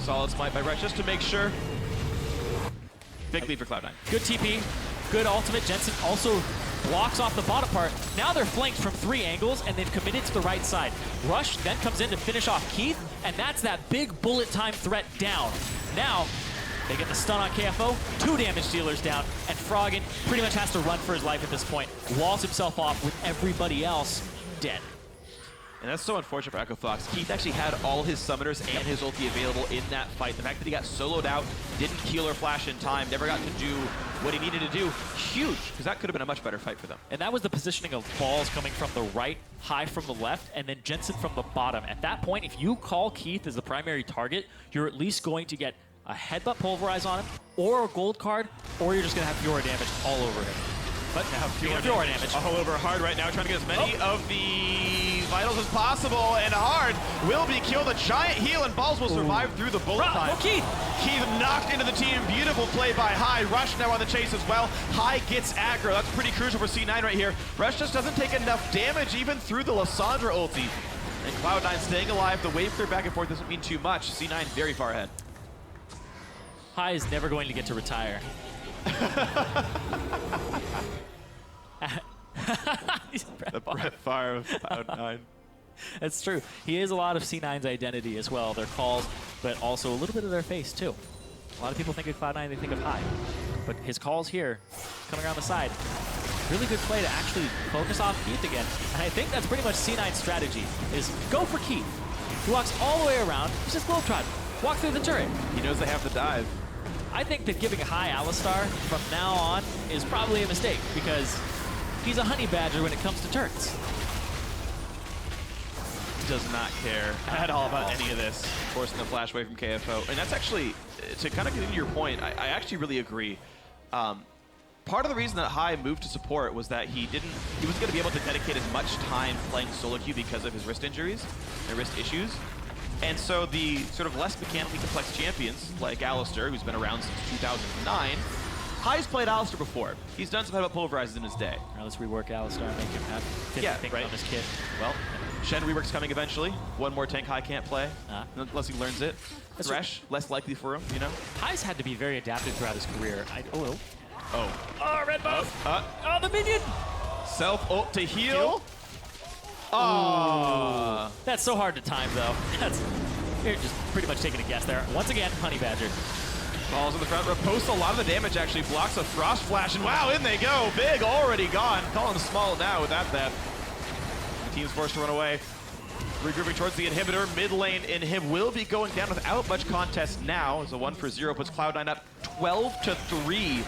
Solid smite by Rush just to make sure. Big lead for Cloud9. Good TP, good ultimate. Jensen also blocks off the bottom part. Now they're flanked from 3 angles, and they've committed to the right side. Rush then comes in to finish off Keith, and that's that big bullet time threat down. Now, they get the stun on KFO, 2 damage dealers down, and Froggen pretty much has to run for his life at this point. Walls himself off with everybody else dead. And that's so unfortunate for Echo Fox. Keith actually had all his summoners and his ulti available in that fight. The fact that he got soloed out, didn't heal or flash in time, never got to do what he needed to do, huge, because that could have been a much better fight for them. And that was the positioning of Balls coming from the right, High from the left, and then Jensen from the bottom. At that point, if you call Keith as the primary target, you're at least going to get a headbutt pulverize on him, or a gold card, or you're just going to have Fiora damage all over him. But now Fiora damage all over Hard right now, trying to get as many of the vitals as possible, and Hard will be killed. A giant heal, and Balls will survive through the bullet time. Keith! Keith knocked into the team. Beautiful play by High. Rush now on the chase as well. High gets aggro. That's pretty crucial for C9 right here. Rush just doesn't take enough damage even through the Lissandra ulti. And Cloud9 staying alive. The wave clear back and forth doesn't mean too much. C9 very far ahead. High is never going to get to retire. The Brett Favre of Cloud9. That's true. He is a lot of C9's identity as well. Their calls, but also a little bit of their face too. A lot of people think of Cloud9, they think of High. But his calls here, coming around the side, really good play to actually focus off Keith again. And I think that's pretty much C9's strategy, is go for Keith. He walks all the way around, he's just globetrotting. Walk through the turret. He knows they have the dive. I think that giving a High Alistar from now on is probably a mistake, because he's a honey badger when it comes to turrets. Does not care at all about any of this. Forcing the flash away from KFO. And that's actually, to kind of get into your point, I actually really agree. Part of the reason that High moved to support was that he wasn't going to be able to dedicate as much time playing solo queue because of his wrist injuries and wrist issues. And so the sort of less mechanically complex champions, like Alistar, who's been around since 2009, High's played Alistar before. He's done some headbutt pulverizes in his day. All right, let's rework Alistar and make him have 50 things right on his kit. Well, Shen rework's coming eventually. One more tank High can't play, unless he learns it. That's Thresh, less likely for him, you know? High's had to be very adaptive throughout his career. Oh, red buff! Oh, the minion! Self-ult to heal. Oh. That's so hard to time, though. You're just pretty much taking a guess there. Once again, Honey Badger. Balls in the front row. Posts a lot of the damage, actually. Blocks a Frost Flash, and wow, in they go. Big already gone. Calling small now with that death. The team's forced to run away. Regrouping towards the inhibitor. Mid lane inhib will be going down without much contest now. As a 1-for-0 puts Cloud9 up 12-3.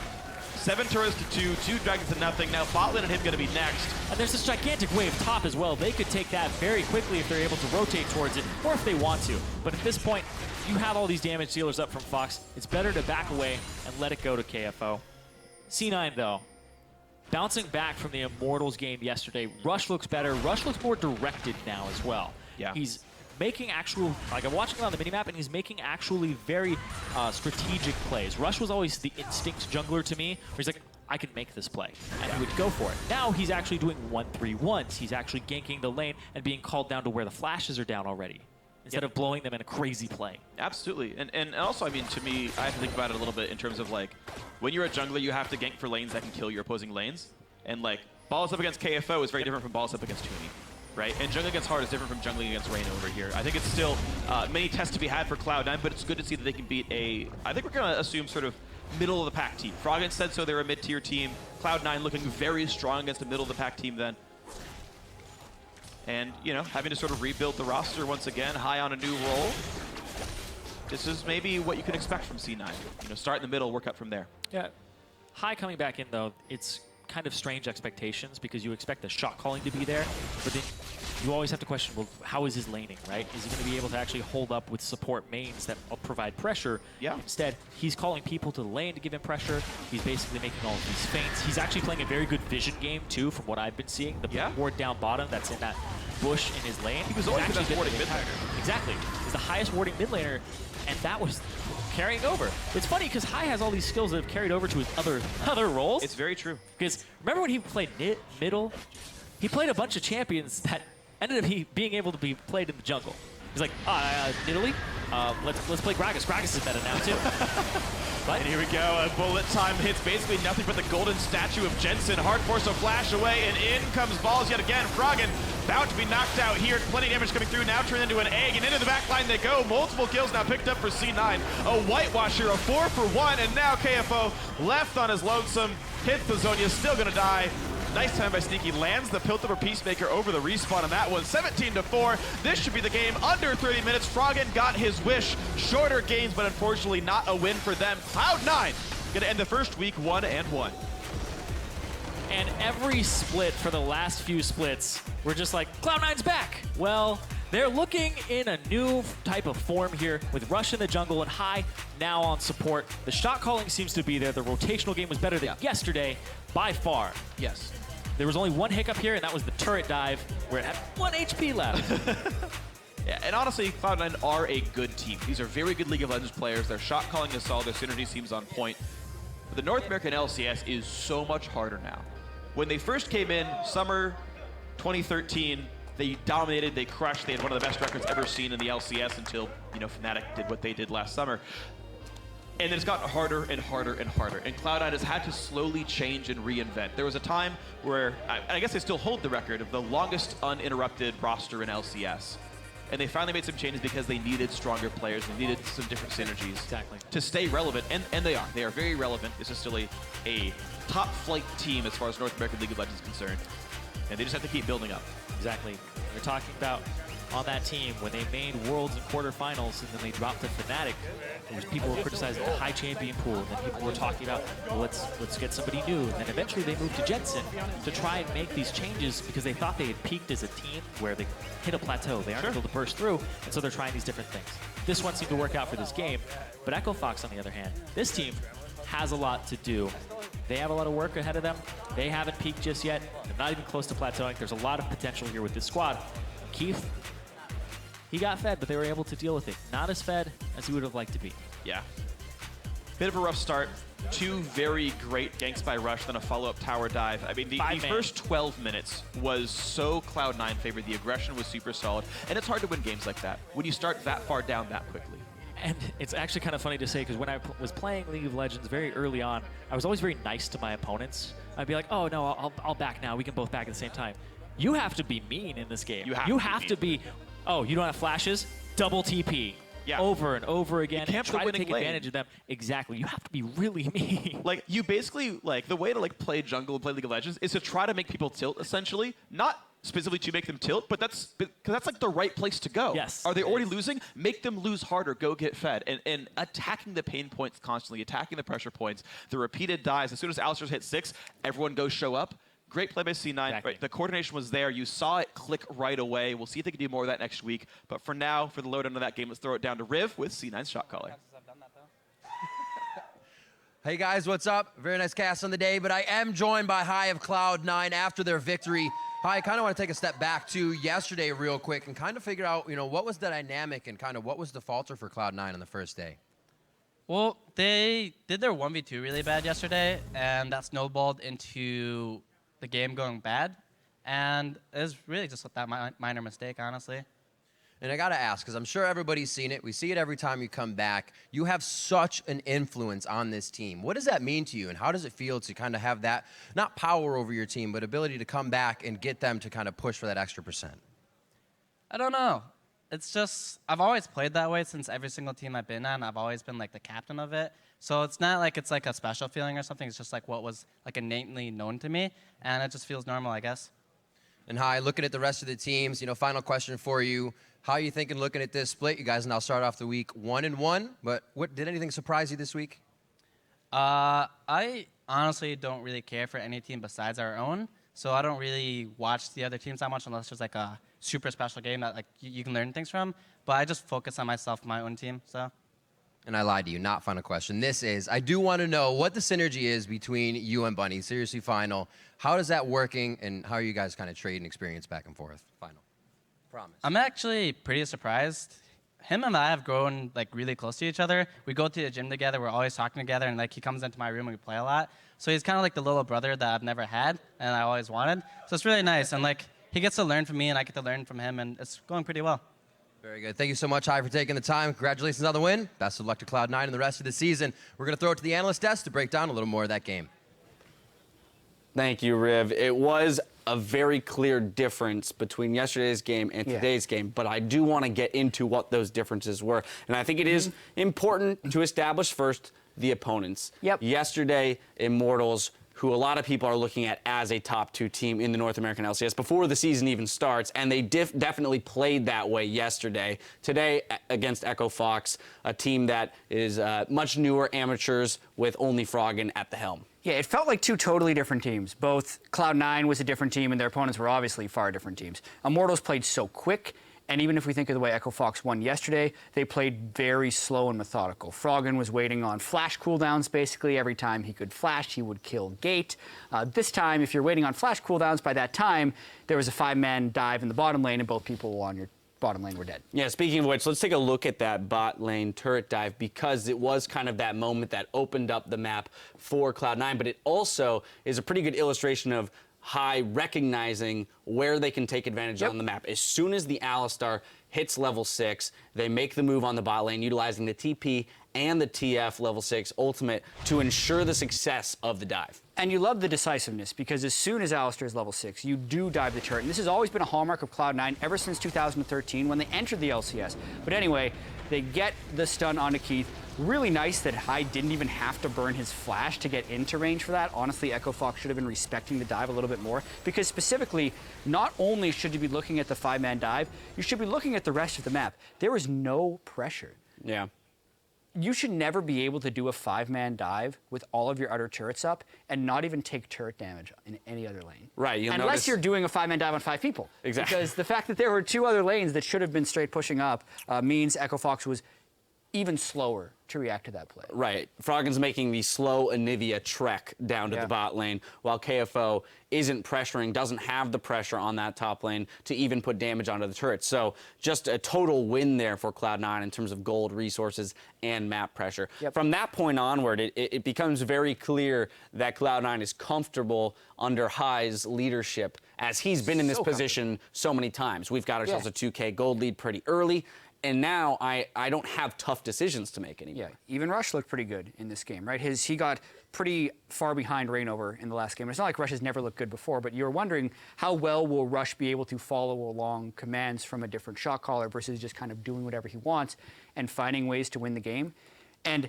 7 turrets to 2, 2 dragons to nothing. Now bot lane and him going to be next. And there's this gigantic wave top as well. They could take that very quickly if they're able to rotate towards it, or if they want to. But at this point, you have all these damage dealers up from Fox. It's better to back away and let it go to KFO. C9, though, bouncing back from the Immortals game yesterday, Rush looks better. Rush looks more directed now as well. Yeah. He's making actual, like I'm watching it on the minimap, and he's making actually very strategic plays. Rush was always the instinct jungler to me, where he's like, I can make this play, and he would go for it. Now he's actually doing 1-3-1s. He's actually ganking the lane and being called down to where the flashes are down already, instead of blowing them in a crazy play. Absolutely. And also, I mean, to me, I have to think about it a little bit in terms of, like, when you're a jungler, you have to gank for lanes that can kill your opposing lanes. And, like, balls up against KFO is very different from balls up against Tooney, right? And jungling against Hard is different from jungling against Reyna over here. I think it's still many tests to be had for Cloud9, but it's good to see that they can beat a, I think we're going to assume sort of middle of the pack team. Froggen said so, they're a mid-tier team. Cloud9 looking very strong against a middle of the pack team then. And, you know, having to sort of rebuild the roster once again, high on a new role. This is maybe what you can expect from C9. You know, start in the middle, work up from there. Yeah. High coming back in, though, it's kind of strange expectations because you expect the shot calling to be there, but then you always have to question, well, how is his laning, right? Is he going to be able to actually hold up with support mains that provide pressure? Yeah. Instead, he's calling people to the lane to give him pressure. He's basically making all of these feints. He's actually playing a very good vision game, too, from what I've been seeing. The ward down bottom that's in that bush in his lane. He was always the best warding mid laner. Exactly. He's the highest warding mid laner, and that was carrying over. It's funny because High has all these skills that have carried over to his other roles. It's very true. Because remember when he played middle? He played a bunch of champions that ended up being able to be played in the jungle. He's like, Italy? Let's play Gragas. Gragas is meta now too. But and here we go, a bullet time hits basically nothing but the golden statue of Jensen. Hard force a flash away, and in comes balls yet again. Froggen about to be knocked out here. Plenty of damage coming through, now turned into an egg, and into the back line they go. Multiple kills now picked up for C9. A whitewash here, a 4 for 1, and now KFO left on his lonesome. Hits the Zonia, still gonna die. Nice time by Sneaky, lands the Piltover Peacemaker over the respawn on that one. 17-4. This should be the game under 30 minutes. Froggen got his wish. Shorter games, but unfortunately not a win for them. Cloud9 gonna end the first week 1-1. And every split for the last few splits, we're just like, Cloud9's back. Well, they're looking in a new type of form here with Rush in the jungle and High now on support. The shot calling seems to be there. The rotational game was better than yesterday by far. Yes. There was only one hiccup here, and that was the turret dive where it had 1 HP left. Yeah, and honestly, Cloud9 are a good team. These are very good League of Legends players. Their shot calling is solid. Their synergy seems on point. But the North American LCS is so much harder now. When they first came in, summer 2013, they dominated, they crushed. They had one of the best records ever seen in the LCS until, you know, Fnatic did what they did last summer. And then it's gotten harder and harder and harder. And Cloud9 has had to slowly change and reinvent. There was a time where, I guess they still hold the record of the longest uninterrupted roster in LCS. And they finally made some changes because they needed stronger players. They needed some different synergies to stay relevant. And they are. They are very relevant. This is still a top flight team as far as North American League of Legends is concerned. And they just have to keep building up. Exactly. We're talking about on that team when they made Worlds and quarterfinals and then they dropped to Fnatic. People were criticizing the high champion pool, and then people were talking about, well, let's get somebody new. And then eventually they moved to Jensen to try and make these changes because they thought they had peaked as a team where they hit a plateau. They aren't able to burst through, and so they're trying these different things. This one seemed to work out for this game, but Echo Fox, on the other hand, this team has a lot to do. They have a lot of work ahead of them. They haven't peaked just yet. They're not even close to plateauing. There's a lot of potential here with this squad. Keith, he got fed, but they were able to deal with it. Not as fed as he would have liked to be. Yeah. Bit of a rough start. 2 very great ganks by Rush, then a follow-up tower dive. I mean, the first 12 minutes was so Cloud9 favored. The aggression was super solid, and it's hard to win games like that when you start that far down that quickly. And it's actually kind of funny to say because when I was playing League of Legends very early on, I was always very nice to my opponents. I'd be like, oh, no, I'll back now. We can both back at the same time. You have to be mean in this game. You have to be, oh, you don't have flashes? Double TP. Yeah. Over and over again. And try to take advantage of them. Exactly. You have to be really mean. Like, you basically, like, the way to, like, play jungle and play League of Legends is to try to make people tilt, essentially. Not specifically to make them tilt, but that's like the right place to go. Yes, Are they it already is. losing? Make them lose harder. Go get fed. And attacking the pain points constantly, attacking the pressure points, the repeated dives. As soon as Alistair's hit 6, everyone goes show up. Great play by C9. Exactly. Right, the coordination was there. You saw it click right away. We'll see if they can do more of that next week. But for now, for the lowdown of that game, let's throw it down to Riv with C9's shot caller. Hey guys, what's up? Very nice cast on the day, but I am joined by High of Cloud9 after their victory. High, I kind of want to take a step back to yesterday real quick and kind of figure out, what was the dynamic and kind of what was the falter for Cloud9 on the first day? Well, they did their 1v2 really bad yesterday, and that snowballed into the game going bad. And it was really just that minor mistake, honestly. And I got to ask, because I'm sure everybody's seen it. We see it every time you come back. You have such an influence on this team. What does that mean to you, and how does it feel to kind of have that, not power over your team, but ability to come back and get them to kind of push for that extra percent? I don't know. It's just, I've always played that way since every single team I've been on. I've always been like the captain of it. So it's not like it's like a special feeling or something. It's just like what was like innately known to me, and it just feels normal, I guess. And High, looking at the rest of the teams, final question for you. How are you thinking looking at this split? You guys now start off the week 1-1, but did anything surprise you this week? I honestly don't really care for any team besides our own, so I don't really watch the other teams that much unless there's like a super special game that like you can learn things from. But I just focus on myself, my own team. So. And I lied to you, not final question. I do want to know what the synergy is between you and Bunny. Seriously, final. How is that working, and how are you guys kind of trading experience back and forth? Final. Promise. I'm actually pretty surprised. Him and I have grown like really close to each other. We go to the gym together. We're always talking together, and like he comes into my room and we play a lot. So he's kind of like the little brother that I've never had and I always wanted. So it's really nice, and like he gets to learn from me and I get to learn from him, and it's going pretty well. Very good. Thank you so much, High, for taking the time. Congratulations on the win. Best of luck to Cloud9 and the rest of the season. We're going to throw it to the analyst desk to break down a little more of that game. Thank you, Riv. It was a very clear difference between yesterday's game and today's game, but I do want to get into what those differences were. And I think it is important to establish first the opponents. Yesterday, Immortals, who a lot of people are looking at as a top 2 team in the North American LCS before the season even starts, and they definitely played that way yesterday. Today, against Echo Fox, a team that is much newer amateurs with only Froggen at the helm. Yeah, it felt like 2 totally different teams. Both Cloud9 was a different team, and their opponents were obviously far different teams. Immortals played so quick, and even if we think of the way Echo Fox won yesterday, they played very slow and methodical. Froggen was waiting on flash cooldowns, basically. Every time he could flash, he would kill Gate. This time, if you're waiting on flash cooldowns, by that time, there was a 5-man dive in the bottom lane, and both people on your bottom lane were dead. Yeah, speaking of which, let's take a look at that bot lane turret dive, because it was kind of that moment that opened up the map for Cloud9, but it also is a pretty good illustration of High recognizing where they can take advantage on the map. As soon as the Alistar hits level 6, they make the move on the bot lane, utilizing the TP and the TF level 6 ultimate to ensure the success of the dive. And you love the decisiveness, because as soon as Alistar is level 6, you do dive the turret. And this has always been a hallmark of Cloud9 ever since 2013 when they entered the LCS. But anyway, they get the stun onto Keith. Really nice that High didn't even have to burn his flash to get into range for that. Honestly, Echo Fox should have been respecting the dive a little bit more, because specifically, not only should you be looking at the 5-man dive, you should be looking at the rest of the map. There was no pressure. Yeah. You should never be able to do a 5-man dive with all of your other turrets up and not even take turret damage in any other lane. Right. Unless you're doing a 5-man dive on 5 people. Exactly. Because the fact that there were 2 other lanes that should have been straight pushing up means Echo Fox was even slower to react to that play. Right. Froggen's making the slow Anivia trek down to the bot lane, while KFO isn't pressuring, doesn't have the pressure on that top lane to even put damage onto the turret. So just a total win there for Cloud9 in terms of gold, resources, and map pressure. From that point onward, it becomes very clear that Cloud9 is comfortable under High's leadership, as he's been in this position so many times. We've got ourselves a 2K gold lead pretty early. And now I don't have tough decisions to make anymore. Yeah, even Rush looked pretty good in this game, right? He got pretty far behind Reignover in the last game. It's not like Rush has never looked good before, but you're wondering how well will Rush be able to follow along commands from a different shot caller versus just kind of doing whatever he wants and finding ways to win the game. And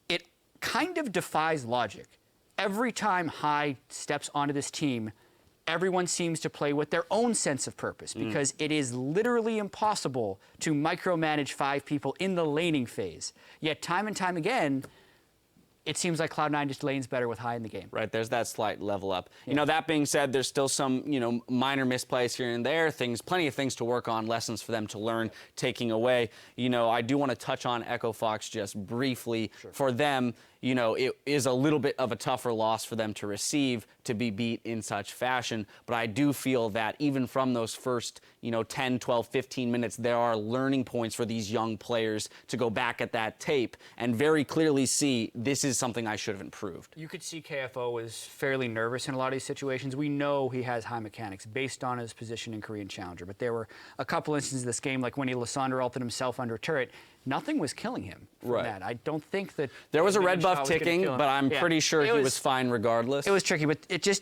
it kind of defies logic. Every time High steps onto this team, everyone seems to play with their own sense of purpose because it is literally impossible to micromanage 5 people in the laning phase. Yet time and time again, it seems like Cloud9 just lanes better with high in the game. Right, there's that slight level up. Yeah. You know, that being said, there's still some, minor misplays here and there, plenty of things to work on, lessons for them to learn, taking away. I do want to touch on Echo Fox just briefly. Sure. For them, it is a little bit of a tougher loss for them to receive, to be beat in such fashion. But I do feel that even from those first, 10, 12, 15 minutes, there are learning points for these young players to go back at that tape and very clearly see this is something I should have improved. You could see KFO was fairly nervous in a lot of these situations. We know he has high mechanics based on his position in Korean Challenger. But there were a couple instances of this game, like when he Lysandre ulted himself under a turret. Nothing was killing him from that. I don't think that there was a red buff ticking, but I'm pretty sure he was fine regardless. It was tricky, but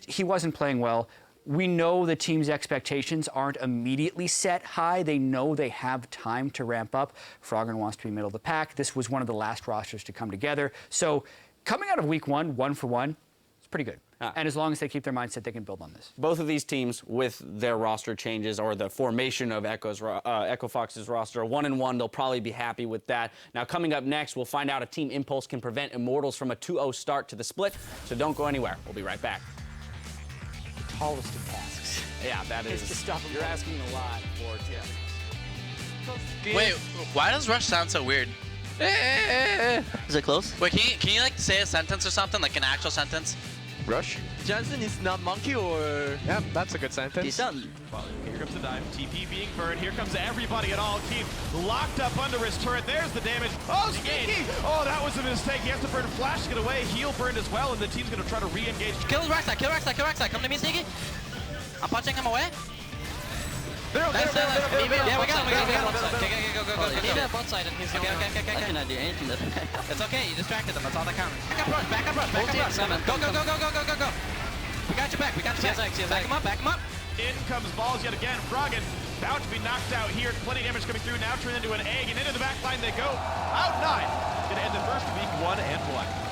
he wasn't playing well. We know the team's expectations aren't immediately set high. They know they have time to ramp up. Froggen wants to be middle of the pack. This was one of the last rosters to come together. So coming out of week 1 for 1, it's pretty good. And as long as they keep their mindset, they can build on this. Both of these teams, with their roster changes or the formation of Echo Fox's roster, 1-1, they'll probably be happy with that. Now, coming up next, we'll find out if Team Impulse can prevent Immortals from a 2-0 start to the split. So don't go anywhere. We'll be right back. The tallest of tasks. Yeah, that is. To stop You're asking a lot for it. Wait, why does Rush sound so weird? Is it close? Wait, can you like say a sentence or something, like an actual sentence? Rush? Jensen is not monkey or... Yeah, that's a good sentence. Decent. Well, here comes the dive. TP being burned. Here comes everybody at all. Keith locked up under his turret. There's the damage. Oh, Sneaky! Oh, that was a mistake. He has to burn Flash to get away. Heal burned as well, and the team's going to try to re-engage. Kill Rek'Sai, kill Rek'Sai, kill Rek'Sai. Come to me, Sneaky. I'm punching him away. Yeah, we got him. Okay, go. You need a bot side and he's Okay. I cannot do anything that. It's okay, you distracted them. That's all that counts. Back up rush. Go. We got you back. Back him up. In comes balls yet again. Froggen about to be knocked out here. Plenty of damage coming through. Now turned into an egg, and into the back line they go. Out 9. Gonna end the first week 1 and 1.